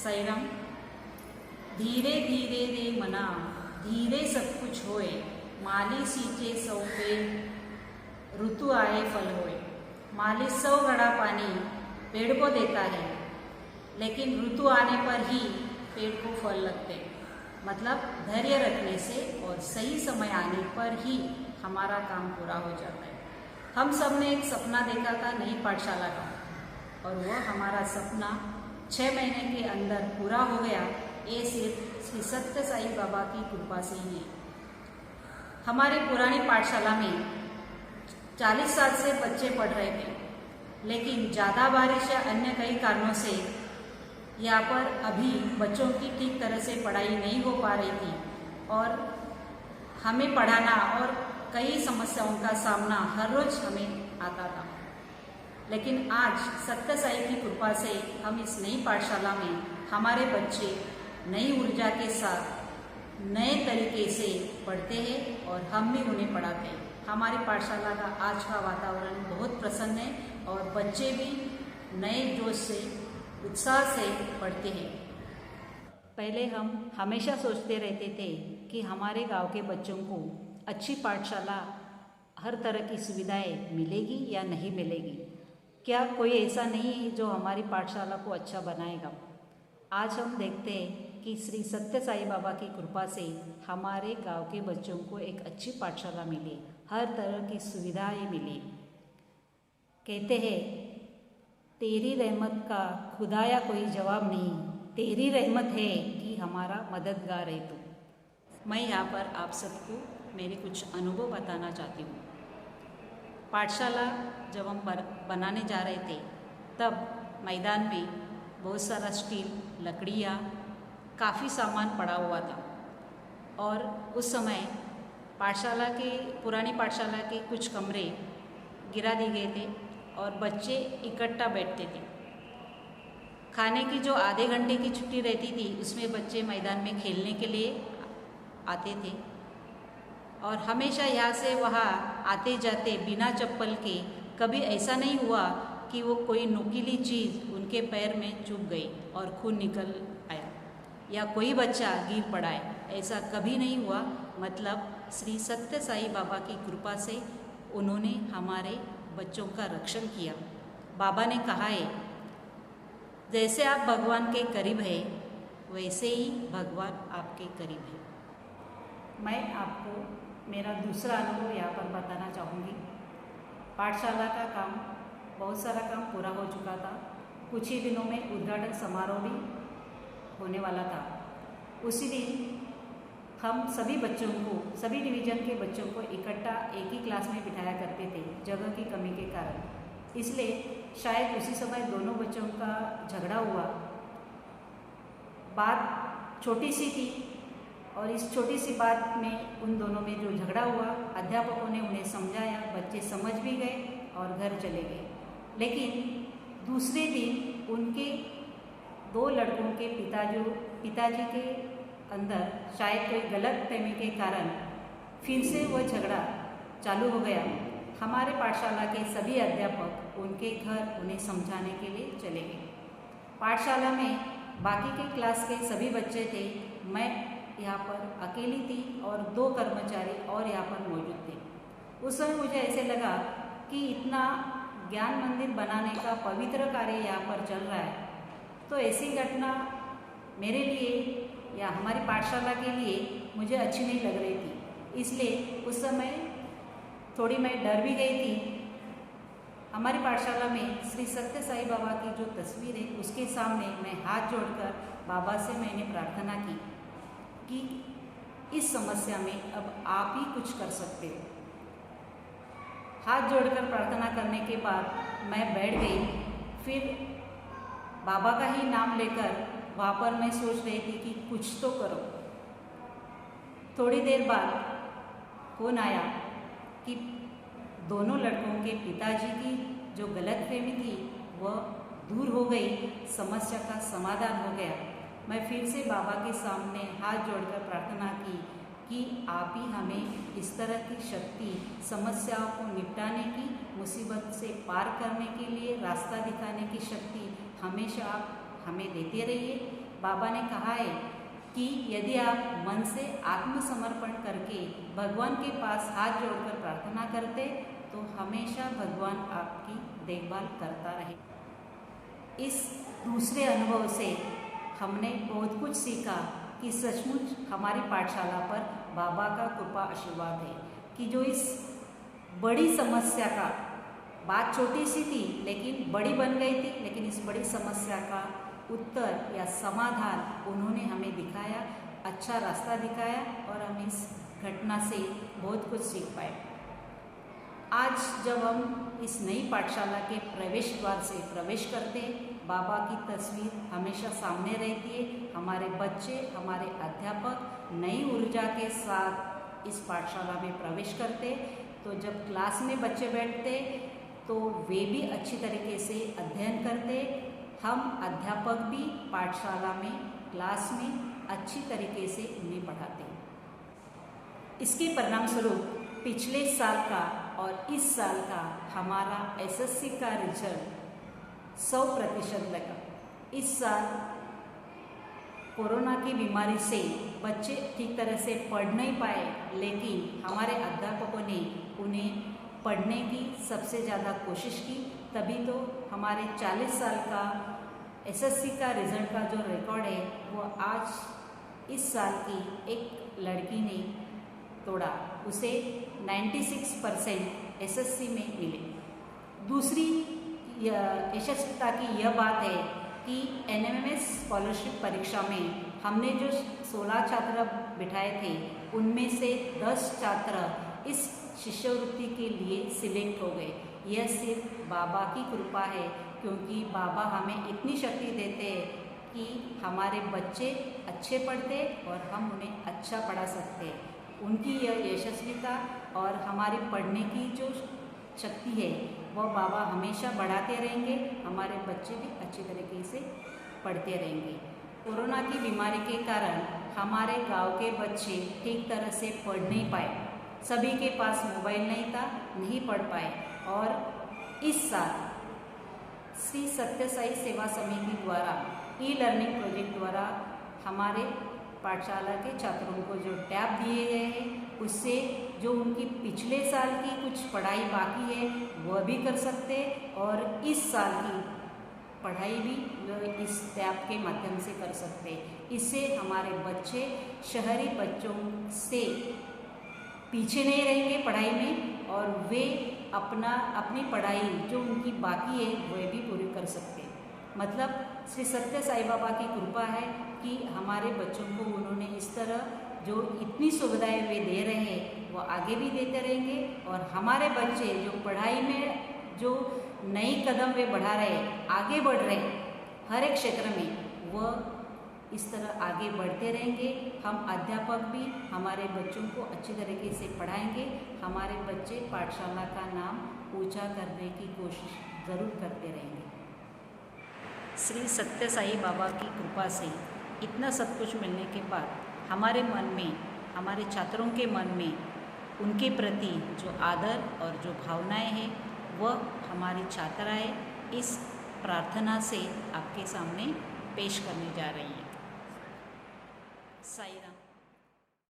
साईराम। धीरे धीरे रे मना, धीरे सब कुछ होए, माली सींचे सौ पेड़, ऋतु आए फल होए। माली 100 घड़ा पानी पेड़ को देता है, लेकिन ऋतु आने पर ही पेड़ को फल लगते। मतलब धैर्य रखने से और सही समय आने पर ही हमारा काम पूरा हो जाता है। हम सब ने एक सपना देखा था नई पाठशाला का, और वह हमारा सपना 6 महीने के अंदर पूरा हो गया। ये सिर्फ श्री सत्य साई बाबा की कृपा से ही है। हमारी पुरानी पाठशाला में 40 साल से बच्चे पढ़ रहे थे, लेकिन ज़्यादा बारिश या अन्य कई कारणों से यहाँ पर अभी बच्चों की ठीक तरह से पढ़ाई नहीं हो पा रही थी, और हमें पढ़ाना और कई समस्याओं का सामना हर रोज हमें आता था। लेकिन आज सत्य साई की कृपा से हम इस नई पाठशाला में हमारे बच्चे नई ऊर्जा के साथ नए तरीके से पढ़ते हैं और हम भी उन्हें पढ़ाते हैं। हमारी पाठशाला का आज का वातावरण बहुत प्रसन्न है और बच्चे भी नए जोश से उत्साह से पढ़ते हैं। पहले हम हमेशा सोचते रहते थे कि हमारे गांव के बच्चों को अच्छी पाठशाला, हर तरह की सुविधाएं मिलेगी या नहीं मिलेगी। क्या कोई ऐसा नहीं है जो हमारी पाठशाला को अच्छा बनाएगा। आज हम देखते हैं कि श्री सत्य साई बाबा की कृपा से हमारे गांव के बच्चों को एक अच्छी पाठशाला मिली, हर तरह की सुविधाएं मिली। कहते हैं, तेरी रहमत का खुदाया कोई जवाब नहीं, तेरी रहमत है कि हमारा मददगार है तू। मैं यहाँ पर आप सबको मेरे कुछ अनुभव बताना चाहती हूँ। पाठशाला जब हम बनाने जा रहे थे, तब मैदान में बहुत सारा स्टील, लकड़ियाँ, काफ़ी सामान पड़ा हुआ था, और उस समय पुरानी पाठशाला के कुछ कमरे गिरा दिए गए थे और बच्चे इकट्ठा बैठते थे। खाने की जो आधे घंटे की छुट्टी रहती थी, उसमें बच्चे मैदान में खेलने के लिए आते थे, और हमेशा यहाँ से वहाँ आते जाते बिना चप्पल के कभी ऐसा नहीं हुआ कि वो कोई नुकीली चीज़ उनके पैर में चुभ गई और खून निकल आया, या कोई बच्चा गिर पड़ा है, ऐसा कभी नहीं हुआ। मतलब श्री सत्य साई बाबा की कृपा से उन्होंने हमारे बच्चों का रक्षण किया। बाबा ने कहा है, जैसे आप भगवान के करीब है, वैसे ही भगवान आपके करीब है। मैं आपको मेरा दूसरा अनुभव यहाँ पर बताना चाहूँगी। पाठशाला का काम, बहुत सारा काम पूरा हो चुका था। कुछ ही दिनों में उद्घाटन समारोह भी होने वाला था। उसी दिन हम सभी बच्चों को, सभी डिवीज़न के बच्चों को इकट्ठा एक ही क्लास में बिठाया करते थे, जगह की कमी के कारण। इसलिए शायद उसी समय दोनों बच्चों का झगड़ा हुआ। बात छोटी सी थी, और इस छोटी सी बात में उन दोनों में जो झगड़ा हुआ, अध्यापकों ने उन्हें समझाया, बच्चे समझ भी गए और घर चले गए। लेकिन दूसरे दिन उनके 2 लड़कों के पिताजी के अंदर शायद कोई गलत फहमी के कारण फिर से वह झगड़ा चालू हो गया। हमारे पाठशाला के सभी अध्यापक उनके घर उन्हें समझाने के लिए चले गए। पाठशाला में बाकी के क्लास के सभी बच्चे थे, मैं यहाँ पर अकेली थी और 2 कर्मचारी और यहाँ पर मौजूद थे। उस समय मुझे ऐसे लगा कि इतना ज्ञान मंदिर बनाने का पवित्र कार्य यहाँ पर चल रहा है, तो ऐसी घटना मेरे लिए या हमारी पाठशाला के लिए मुझे अच्छी नहीं लग रही थी। इसलिए उस समय थोड़ी मैं डर भी गई थी। हमारी पाठशाला में श्री सत्य साई बाबा की जो तस्वीर है, उसके सामने मैं हाथ जोड़कर बाबा से मैंने प्रार्थना की कि इस समस्या में अब आप ही कुछ कर सकते हो। हाथ जोड़कर प्रार्थना करने के बाद मैं बैठ गई। फिर बाबा का ही नाम लेकर वहाँ पर मैं सोच रही थी कि कुछ तो करो। थोड़ी देर बाद फोन आया कि दोनों लड़कों के पिताजी की जो गलतफहमी थी वह दूर हो गई, समस्या का समाधान हो गया। मैं फिर से बाबा के सामने हाथ जोड़कर प्रार्थना की कि आप ही हमें इस तरह की शक्ति, समस्याओं को निपटाने की, मुसीबत से पार करने के लिए रास्ता दिखाने की शक्ति हमेशा आप हमें देते रहिए। बाबा ने कहा है कि यदि आप मन से आत्मसमर्पण करके भगवान के पास हाथ जोड़कर प्रार्थना करते तो हमेशा भगवान आपकी देखभाल करता रहे। इस दूसरे अनुभव से हमने बहुत कुछ सीखा कि सचमुच हमारी पाठशाला पर बाबा का कृपा आशीर्वाद है कि जो इस बड़ी समस्या का, बात छोटी सी थी लेकिन बड़ी बन गई थी, लेकिन इस बड़ी समस्या का उत्तर या समाधान उन्होंने हमें दिखाया, अच्छा रास्ता दिखाया और हम इस घटना से बहुत कुछ सीख पाए। आज जब हम इस नई पाठशाला के प्रवेश द्वार से प्रवेश करते हैं, बाबा की तस्वीर हमेशा सामने रहती है। हमारे बच्चे, हमारे अध्यापक नई ऊर्जा के साथ इस पाठशाला में प्रवेश करते, तो जब क्लास में बच्चे बैठते तो वे भी अच्छी तरीके से अध्ययन करते। हम अध्यापक भी पाठशाला में, क्लास में अच्छी तरीके से उन्हें पढ़ाते। इसके परिणाम स्वरूप पिछले साल का और इस साल का हमारा एसएससी का रिजल्ट 100% लगा। इस साल कोरोना की बीमारी से बच्चे ठीक तरह से पढ़ नहीं पाए, लेकिन हमारे अध्यापकों ने उन्हें पढ़ने की सबसे ज़्यादा कोशिश की, तभी तो हमारे 40 साल का एसएससी का रिज़ल्ट का जो रिकॉर्ड है वो आज इस साल की एक लड़की ने तोड़ा। उसे 96% एसएससी में मिले। दूसरी यशस्विता की यह बात है कि एनएमएमएस स्कॉलरशिप परीक्षा में हमने जो 16 छात्र बिठाए थे, उनमें से 10 छात्र इस शिष्यवृत्ति के लिए सिलेक्ट हो गए। यह सिर्फ बाबा की कृपा है, क्योंकि बाबा हमें इतनी शक्ति देते हैं कि हमारे बच्चे अच्छे पढ़ते और हम उन्हें अच्छा पढ़ा सकते हैं। उनकी यह यशस्विता और हमारी पढ़ने की जो शक्ति है वह बाबा हमेशा बढ़ाते रहेंगे, हमारे बच्चे भी अच्छी तरीके से पढ़ते रहेंगे। कोरोना की बीमारी के कारण हमारे गांव के बच्चे ठीक तरह से पढ़ नहीं पाए, सभी के पास मोबाइल नहीं था, नहीं पढ़ पाए। और इस साल श्री सत्य साई सेवा समिति द्वारा ई लर्निंग प्रोजेक्ट द्वारा हमारे पाठशाला के छात्रों को जो टैब दिए गए हैं, उससे जो उनकी पिछले साल की कुछ पढ़ाई बाकी है वह भी कर सकते और इस साल की पढ़ाई भी इस टैब के माध्यम से कर सकते। इससे हमारे बच्चे शहरी बच्चों से पीछे नहीं रहेंगे पढ़ाई में और वे अपनी पढ़ाई जो उनकी बाकी है वह भी पूरी कर सकते। मतलब श्री सत्य साई बाबा की कृपा है कि हमारे बच्चों को उन्होंने इस तरह जो इतनी सुविधाएं वे दे रहे हैं वो आगे भी देते रहेंगे और हमारे बच्चे जो पढ़ाई में जो नई कदम वे बढ़ा रहे हैं, आगे बढ़ रहे हैं हर एक क्षेत्र में, वह इस तरह आगे बढ़ते रहेंगे। हम अध्यापक भी हमारे बच्चों को अच्छी तरीके से पढ़ाएंगे, हमारे बच्चे पाठशाला का नाम ऊंचा करने की कोशिश ज़रूर करते रहेंगे। श्री सत्य साई बाबा की कृपा से इतना सब कुछ मिलने के बाद हमारे मन में, हमारे छात्रों के मन में उनके प्रति जो आदर और जो भावनाएं हैं वह हमारी छात्राएं इस प्रार्थना से आपके सामने पेश करने जा रही हैं। साईं राम।